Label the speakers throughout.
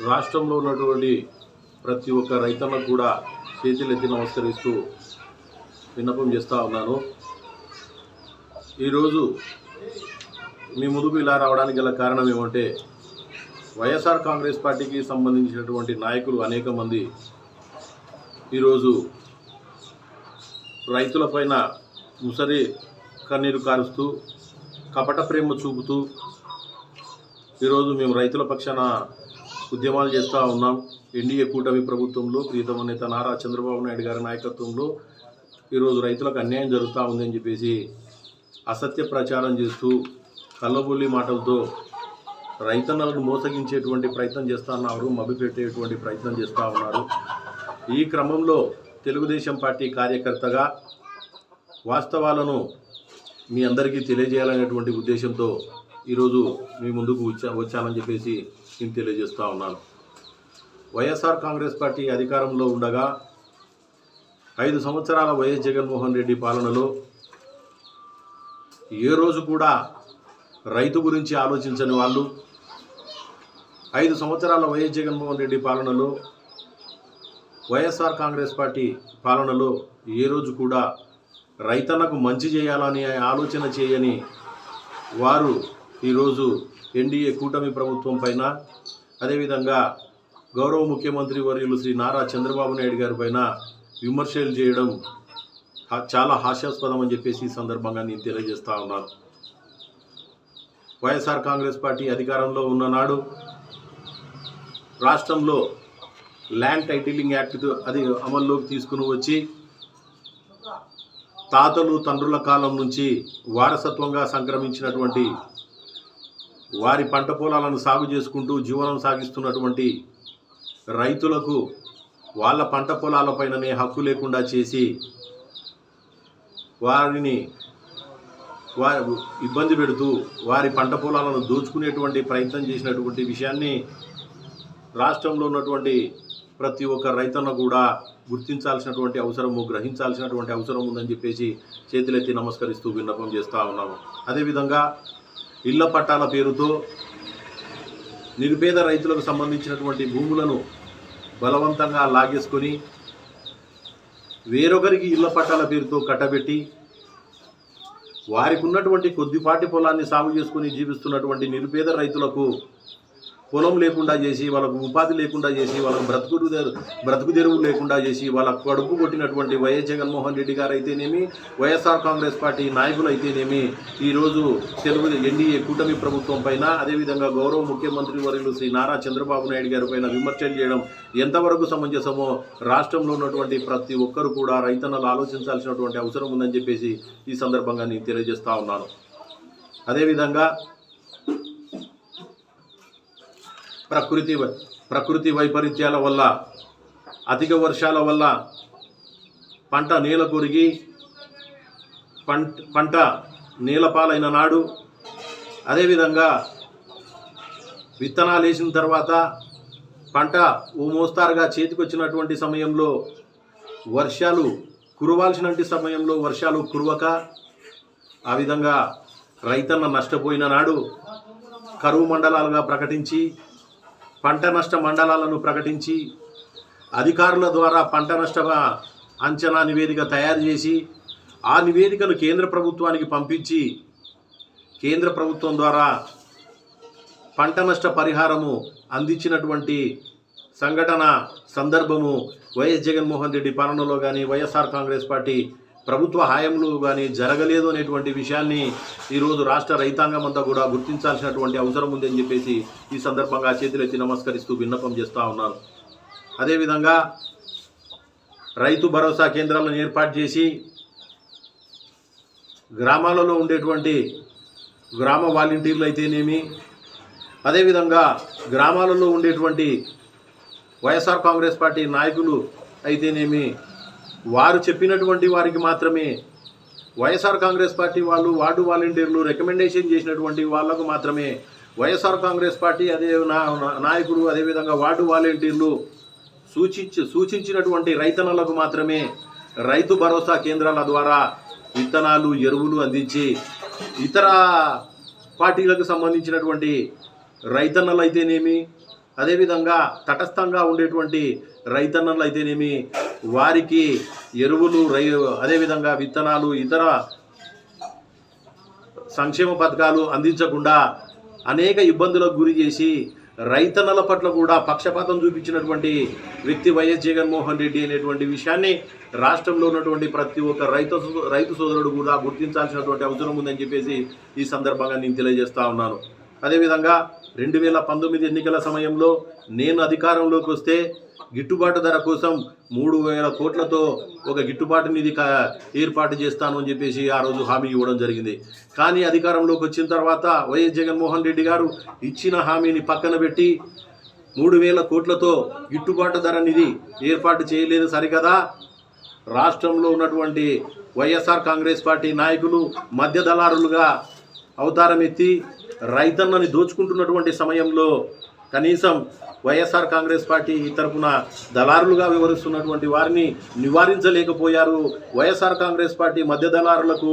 Speaker 1: రాష్ట్రంలో ఉన్నటువంటి ప్రతి ఒక్క రైతన్నకు కూడా చేతులెత్తి నమస్కరిస్తూ విన్నపం చేస్తూ ఉన్నాను. ఈరోజు మీ ముందుకు ఇలా రావడానికి గల కారణం ఏమంటే, వైఎస్ఆర్ కాంగ్రెస్ పార్టీకి సంబంధించినటువంటి నాయకులు అనేక మంది ఈరోజు రైతులపైన ముసరి కన్నీరు కారుస్తూ కపట ప్రేమ చూపుతూ ఈరోజు మేము రైతుల పక్షాన ఉద్యమాలు చేస్తూ ఉన్నాం. ఎన్డీఏ కూటమి ప్రభుత్వంలో ప్రీతమ నేత నారా చంద్రబాబు నాయుడు గారి నాయకత్వంలో ఈరోజు రైతులకు అన్యాయం జరుగుతూ ఉందని చెప్పేసి అసత్య ప్రచారం చేస్తూ కల్లబొల్లి మాటలతో రైతన్నలను మోసగించేటువంటి ప్రయత్నం చేస్తూ ఉన్నారు, మభ్యపెట్టేటువంటి ప్రయత్నం చేస్తూ ఉన్నారు. ఈ క్రమంలో తెలుగుదేశం పార్టీ కార్యకర్తగా వాస్తవాలను మీ అందరికీ తెలియజేయాలనేటువంటి ఉద్దేశంతో ఈరోజు మీ ముందుకు వచ్చానని చెప్పేసి నేను తెలియజేస్తూ ఉన్నాను. వైఎస్ఆర్ కాంగ్రెస్ పార్టీ అధికారంలో ఉండగా 5 సంవత్సరాల వైఎస్ జగన్మోహన్ రెడ్డి పాలనలో ఏ రోజు కూడా రైతు గురించి ఆలోచించని వాళ్ళు, 5 సంవత్సరాల వైఎస్ జగన్మోహన్ రెడ్డి పాలనలో వైఎస్ఆర్ కాంగ్రెస్ పార్టీ పాలనలో ఏ రోజు కూడా రైతన్నకు మంచి చేయాలని ఆలోచన చేయని వారు ఈరోజు ఎన్డీఏ కూటమి ప్రభుత్వం పైన, అదేవిధంగా గౌరవ ముఖ్యమంత్రి వర్యులు శ్రీ నారా చంద్రబాబు నాయుడు గారి పైన విమర్శలు చేయడం చాలా హాస్యాస్పదం అని చెప్పేసి ఈ సందర్భంగా నేను తెలియజేస్తూ ఉన్నాను. వైఎస్ఆర్ కాంగ్రెస్ పార్టీ అధికారంలో ఉన్ననాడు రాష్ట్రంలో ల్యాండ్ టైటిలింగ్ యాక్ట్ అది అమల్లోకి తీసుకుని వచ్చి తాతలు తండ్రుల కాలం నుంచి వారసత్వంగా సంక్రమించినటువంటి వారి పంట పొలాలను సాగు చేసుకుంటూ జీవనం సాగిస్తున్నటువంటి రైతులకు వాళ్ళ పంట పొలాలపైననే హక్కు లేకుండా చేసి వారిని ఇబ్బంది పెడుతూ వారి పంట పొలాలను దోచుకునేటువంటి ప్రయత్నం చేసినటువంటి విషయాన్ని రాష్ట్రంలో ఉన్నటువంటి ప్రతి ఒక్క రైతన్న కూడా గుర్తించాల్సినటువంటి అవసరము, గ్రహించాల్సినటువంటి అవసరం ఉందని చెప్పేసి చేతులెత్తి నమస్కరిస్తూ విన్నపం చేస్తూ ఉన్నాము. అదేవిధంగా ఇళ్ల పట్టాల పేరుతో నిరుపేద రైతులకు సంబంధించినటువంటి భూములను బలవంతంగా లాగేసుకొని వేరొకరికి ఇళ్ల పట్టాల పేరుతో కట్టబెట్టి వారికి ఉన్నటువంటి కొద్దిపాటి పొలాన్ని సాగు చేసుకుని జీవిస్తున్నటువంటి నిరుపేద రైతులకు పొలం లేకుండా చేసి, వాళ్ళకు ఉపాధి లేకుండా చేసి, వాళ్ళకు బ్రతుకు తెరువు లేకుండా చేసి, వాళ్ళ కడుపు కొట్టినటువంటి వైఎస్ జగన్మోహన్ రెడ్డి గారు అయితేనేమి, వైఎస్ఆర్ కాంగ్రెస్ పార్టీ నాయకులు అయితేనేమి ఈరోజు ఎన్డీఏ కూటమి ప్రభుత్వం పైన, అదేవిధంగా గౌరవ ముఖ్యమంత్రి వర్యులు శ్రీ నారా చంద్రబాబు నాయుడు గారి పైన విమర్శలు చేయడం ఎంతవరకు సమంజసమో రాష్ట్రంలో ఉన్నటువంటి ప్రతి ఒక్కరు కూడా రైతన్నలు ఆలోచించాల్సినటువంటి అవసరం ఉందని చెప్పేసి ఈ సందర్భంగా నేను తెలియజేస్తూ ఉన్నాను. అదేవిధంగా ప్రకృతి వైపరీత్యాల వల్ల, అధిక వర్షాల వల్ల పంట నేల కొరిగి పంట నేలపాలైన నాడు, అదేవిధంగా విత్తనాలు వేసిన తర్వాత పంట ఓ మోస్తారుగా చేతికొచ్చినటువంటి సమయంలో వర్షాలు కురవాల్సినటువంటి సమయంలో వర్షాలు కురవక ఆ విధంగా రైతన్న నష్టపోయిన నాడు కరువు మండలాలుగా ప్రకటించి, పంట నష్ట మండలాలను ప్రకటించి అధికారుల ద్వారా పంట నష్ట అంచనా నివేదిక తయారు చేసి ఆ నివేదికను కేంద్ర ప్రభుత్వానికి పంపించి కేంద్ర ప్రభుత్వం ద్వారా పంట నష్ట పరిహారము అందించినటువంటి సందర్భము వైఎస్ జగన్మోహన్ రెడ్డి పాలనలో కానీ వైఎస్ఆర్ కాంగ్రెస్ పార్టీ ప్రభుత్వ హాయంలో కానీ జరగలేదు అనేటువంటి విషయాన్ని ఈరోజు రాష్ట్ర రైతాంగం అంతా కూడా గుర్తించాల్సినటువంటి అవసరం ఉందని చెప్పేసి ఈ సందర్భంగా చేతులెత్తి నమస్కరిస్తూ విన్నపం చేస్తూ ఉన్నాను. అదేవిధంగా రైతు భరోసా కేంద్రాలను ఏర్పాటు చేసి గ్రామాలలో ఉండేటువంటి గ్రామ వాలంటీర్లు అయితేనేమి, అదేవిధంగా గ్రామాలలో ఉండేటువంటి వైఎస్ఆర్ కాంగ్రెస్ పార్టీ నాయకులు అయితేనేమి, వారు చెప్పినటువంటి వారికి మాత్రమే, వైఎస్ఆర్ కాంగ్రెస్ పార్టీ వాళ్ళు వార్డు వాలంటీర్లు రికమెండేషన్ చేసినటువంటి వాళ్లకు మాత్రమే వైఎస్ఆర్ కాంగ్రెస్ పార్టీ అదే నాయకులు, అదేవిధంగా వార్డు వాలంటీర్లు సూచించినటువంటి రైతన్నలకు మాత్రమే రైతు భరోసా కేంద్రాల ద్వారా విత్తనాలు, ఎరువులు అందించి ఇతర పార్టీలకు సంబంధించినటువంటి రైతన్నలు అయితేనేమి, అదేవిధంగా తటస్థంగా ఉండేటువంటి రైతన్నలు అయితేనేమి వారికి ఎరువులు అదేవిధంగా విత్తనాలు ఇతర సంక్షేమ పథకాలు అందించకుండా అనేక ఇబ్బందులకు గురి చేసి రైతన్నల పట్ల కూడా పక్షపాతం చూపించినటువంటి వ్యక్తి వైఎస్ జగన్మోహన్ రెడ్డి అనేటువంటి విషయాన్ని రాష్ట్రంలో ఉన్నటువంటి ప్రతి ఒక్క రైతు సోదరుడు కూడా గుర్తించాల్సినటువంటి అవసరం ఉందని చెప్పేసి ఈ సందర్భంగా నేను తెలియజేస్తా ఉన్నాను. అదేవిధంగా 2019 ఎన్నికల సమయంలో నేను అధికారంలోకి వస్తే గిట్టుబాటు ధర కోసం 3,000 కోట్లతో ఒక గిట్టుబాటు నిధి ఏర్పాటు చేస్తాను అని చెప్పేసి ఆ రోజు హామీ ఇవ్వడం జరిగింది. కానీ అధికారంలోకి వచ్చిన తర్వాత వైఎస్ జగన్మోహన్ రెడ్డి గారు ఇచ్చిన హామీని పక్కన పెట్టి 3,000 కోట్లతో గిట్టుబాటు ధర నిధి ఏర్పాటు చేయలేదు సరికదా. రాష్ట్రంలో ఉన్నటువంటి వైఎస్ఆర్ కాంగ్రెస్ పార్టీ నాయకులు మధ్య దళారులుగా అవతారం ఎత్తి రైతన్నని దోచుకుంటున్నటువంటి సమయంలో కనీసం వైఎస్ఆర్ కాంగ్రెస్ పార్టీ తరఫున దళారులుగా వివరిస్తున్నటువంటి వారిని నివారించలేకపోయారు. వైఎస్ఆర్ కాంగ్రెస్ పార్టీ మధ్య దళారులకు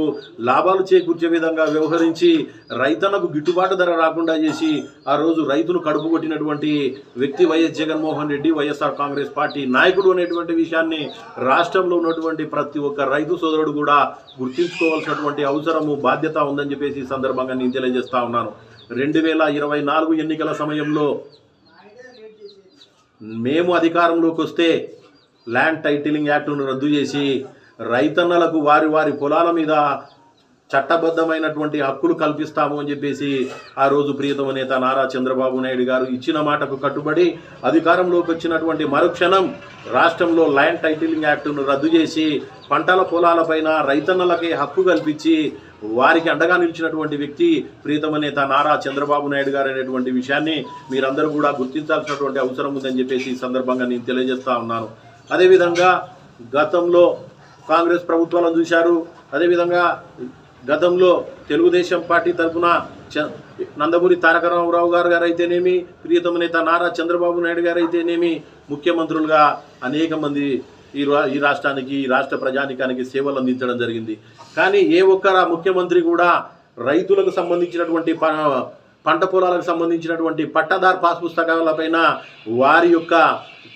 Speaker 1: లాభాలు చేకూర్చే విధంగా వ్యవహరించి రైతన్నకు గిట్టుబాటు ధర రాకుండా చేసి ఆ రోజు రైతును కడుపు కొట్టినటువంటి వ్యక్తి వైఎస్ జగన్మోహన్ రెడ్డి, వైఎస్ఆర్ కాంగ్రెస్ పార్టీ నాయకుడు అనేటువంటి విషయాన్ని రాష్ట్రంలో ఉన్నటువంటి ప్రతి ఒక్క రైతు సోదరుడు కూడా గుర్తించుకోవాల్సినటువంటి అవసరము, బాధ్యత ఉందని చెప్పేసి ఈ సందర్భంగా నేను తెలియజేస్తా ఉన్నాను. 2024 ఎన్నికల సమయంలో మేము అధికారంలోకి వస్తే ల్యాండ్ టైటిలింగ్ యాక్టును రద్దు చేసి రైతన్నలకు వారి వారి పొలాల మీద చట్టబద్ధమైనటువంటి హక్కులు కల్పిస్తాము అని చెప్పేసి ఆ రోజు ప్రియతమ నేత నారా చంద్రబాబు నాయుడు గారు ఇచ్చిన మాటకు కట్టుబడి అధికారంలోకి వచ్చినటువంటి మరుక్షణం రాష్ట్రంలో ల్యాండ్ టైటిలింగ్ యాక్టును రద్దు చేసి పంటల పొలాలపైన రైతన్నలకే హక్కు కల్పించి వారికి అండగా నిలిచినటువంటి వ్యక్తి ప్రియతమ నేత నారా చంద్రబాబు నాయుడు గారు అనేటువంటి విషయాన్ని మీరందరూ కూడా గుర్తించాల్సినటువంటి అవసరం ఉందని చెప్పేసి ఈ సందర్భంగా నేను తెలియజేస్తా ఉన్నాను. అదేవిధంగా గతంలో కాంగ్రెస్ ప్రభుత్వాలను చూశారు. అదేవిధంగా గతంలో తెలుగుదేశం పార్టీ తరఫున నందమూరి తారక రామారావు గారు అయితేనేమి, ప్రియతమ నేత నారా చంద్రబాబు నాయుడు గారు అయితేనేమి ముఖ్యమంత్రులుగా అనేక మంది ఈ రాష్ట్రానికి, ఈ రాష్ట్ర ప్రజానికానికి సేవలు అందించడం జరిగింది. కానీ ఏ ఒక్క ముఖ్యమంత్రి కూడా రైతులకు సంబంధించినటువంటి పంట పొలాలకు సంబంధించినటువంటి పట్టాదారు పాస్ పుస్తకాలపైన వారి యొక్క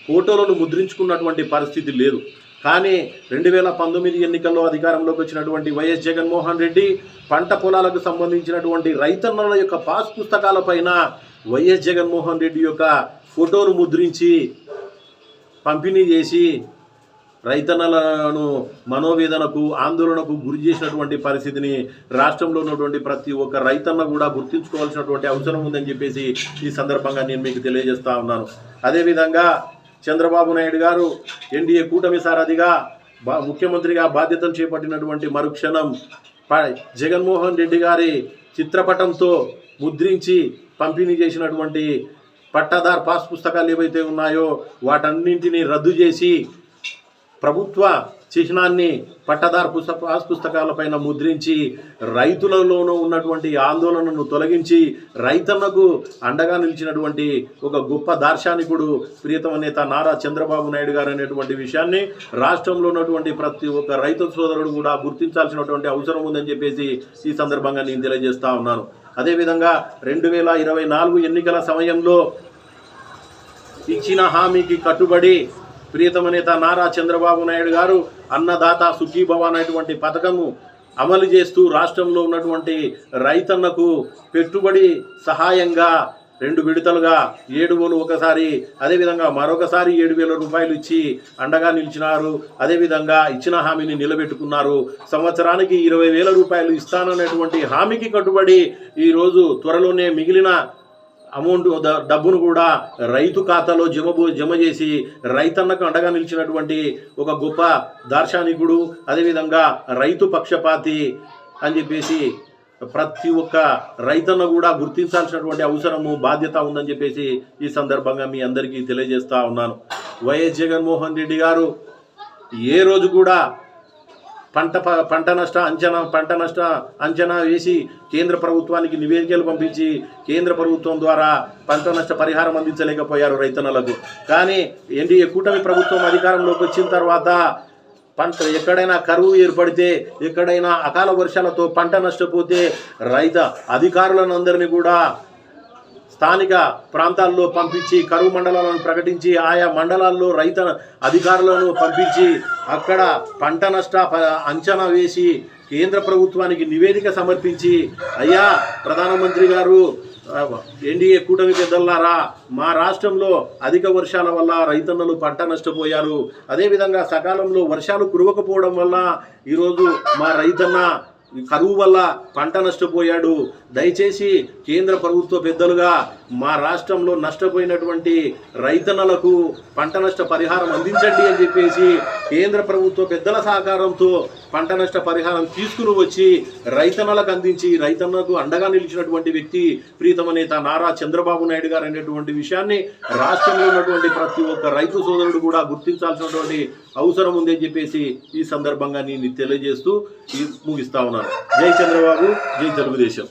Speaker 1: ఫోటోలను ముద్రించుకున్నటువంటి పరిస్థితి లేదు. కానీ 2019 ఎన్నికల్లో అధికారంలోకి వచ్చినటువంటి వైఎస్ జగన్మోహన్ రెడ్డి పంట పొలాలకు సంబంధించినటువంటి రైతన్నల యొక్క పాస్ పుస్తకాలపైన వైఎస్ జగన్మోహన్ రెడ్డి యొక్క ఫోటోను ముద్రించి పంపిణీ చేసి రైతన్నలను మనోవేదనకు, ఆందోళనకు గురి చేసినటువంటి పరిస్థితిని రాష్ట్రంలో ఉన్నటువంటి ప్రతి ఒక్క రైతన్న కూడా గుర్తుంచుకోవాల్సినటువంటి అవసరం ఉందని చెప్పేసి ఈ సందర్భంగా నేను మీకు తెలియజేస్తా ఉన్నాను. అదేవిధంగా చంద్రబాబు నాయుడు గారు ఎన్డీఏ కూటమి సారథిగా ముఖ్యమంత్రిగా బాధ్యతలు చేపట్టినటువంటి మరుక్షణం జగన్మోహన్ రెడ్డి గారి చిత్రపటంతో ముద్రించి పంపిణీ చేసినటువంటి పట్టాదార్ పాస్ పుస్తకాలు ఏవైతే ఉన్నాయో వాటన్నింటినీ రద్దు చేసి ప్రభుత్వ చిహ్నాన్ని పట్టదారు పాస్ పుస్తకాలపైన ముద్రించి రైతులలోనూ ఉన్నటువంటి ఆందోళనను తొలగించి రైతన్నకు అండగా నిలిచినటువంటి ఒక గొప్ప దార్శనికుడు ప్రియతమ నేత నారా చంద్రబాబు నాయుడు గారు అనేటువంటి విషయాన్ని రాష్ట్రంలో ఉన్నటువంటి ప్రతి ఒక్క రైతు సోదరుడు కూడా గుర్తించాల్సినటువంటి అవసరం ఉందని చెప్పేసి ఈ సందర్భంగా నేను తెలియజేస్తా ఉన్నాను. అదేవిధంగా 2024 ఎన్నికల సమయంలో ఇచ్చిన హామీకి కట్టుబడి ప్రియతమ నేత నారా చంద్రబాబు నాయుడు గారు అన్నదాత సుఖీభవ అనేటువంటి పథకము అమలు చేస్తూ రాష్ట్రంలో ఉన్నటువంటి రైతన్నకు పెట్టుబడి సహాయంగా 2 విడతలుగా 7,000 ఒకసారి, అదేవిధంగా మరొకసారి 7,000 రూపాయలు ఇచ్చి అండగా నిలిచినారు. అదేవిధంగా ఇచ్చిన హామీని నిలబెట్టుకున్నారు. సంవత్సరానికి 20,000 రూపాయలు ఇస్తాననేటువంటి హామీకి కట్టుబడి ఈరోజు త్వరలోనే మిగిలిన డబ్బును కూడా రైతు ఖాతాలో జమ చేసి రైతన్నకు అండగా నిలిచినటువంటి ఒక గొప్ప దార్శనికుడు, అదేవిధంగా రైతు పక్షపాతి అని చెప్పేసి ప్రతి ఒక్క రైతన్న కూడా గుర్తించాల్సినటువంటి అవసరము, బాధ్యత ఉందని చెప్పేసి ఈ సందర్భంగా మీ అందరికీ తెలియజేస్తా ఉన్నాను. వైఎస్ జగన్మోహన్ రెడ్డి గారు ఏ రోజు కూడా పంట నష్ట అంచనా వేసి కేంద్ర ప్రభుత్వానికి నివేదికలు పంపించి కేంద్ర ప్రభుత్వం ద్వారా పంట నష్ట పరిహారం అందించలేకపోయారు రైతన్నలకు. కానీ ఎన్డీఏ కూటమి ప్రభుత్వం అధికారంలోకి వచ్చిన తర్వాత ఎక్కడైనా కరువు ఏర్పడితే, ఎక్కడైనా అకాల వర్షాలతో పంట నష్టపోతే అధికారులను అందరినీ కూడా స్థానిక ప్రాంతాల్లో పంపించి కరువు మండలాలను ప్రకటించి ఆయా మండలాల్లో రైతు అధికారులను పంపించి అక్కడ పంట నష్ట అంచనా వేసి కేంద్ర ప్రభుత్వానికి నివేదిక సమర్పించి అయ్యా ప్రధానమంత్రి గారు ఎన్డీఏ కూటమి పెద్దలారా మా రాష్ట్రంలో అధిక వర్షాల వల్ల రైతన్నలు పంట నష్టపోయారు, అదేవిధంగా సకాలంలో వర్షాలు కురవకపోవడం వల్ల ఈరోజు మా రైతన్న కరువు వల్ల పంట నష్టపోయాడు, దయచేసి కేంద్ర ప్రభుత్వ పెద్దలుగా మా రాష్ట్రంలో నష్టపోయినటువంటి రైతన్నలకు పంట నష్ట పరిహారం అందించండి అని చెప్పేసి కేంద్ర ప్రభుత్వ పెద్దల సహకారంతో పంట నష్ట పరిహారం తీసుకుని వచ్చి రైతన్నలకు అందించి రైతన్నలకు అండగా నిలిచినటువంటి వ్యక్తి ప్రీతమ నేత నారా చంద్రబాబు నాయుడు గారు అనేటువంటి విషయాన్ని రాష్ట్రంలో ఉన్నటువంటి ప్రతి ఒక్క రైతు సోదరుడు కూడా గుర్తించాల్సినటువంటి అవసరం ఉంది అని చెప్పేసి ఈ సందర్భంగా నేను తెలియజేస్తూ ముగిస్తా ఉన్నాను. జై చంద్రబాబు, జై తెలుగుదేశం.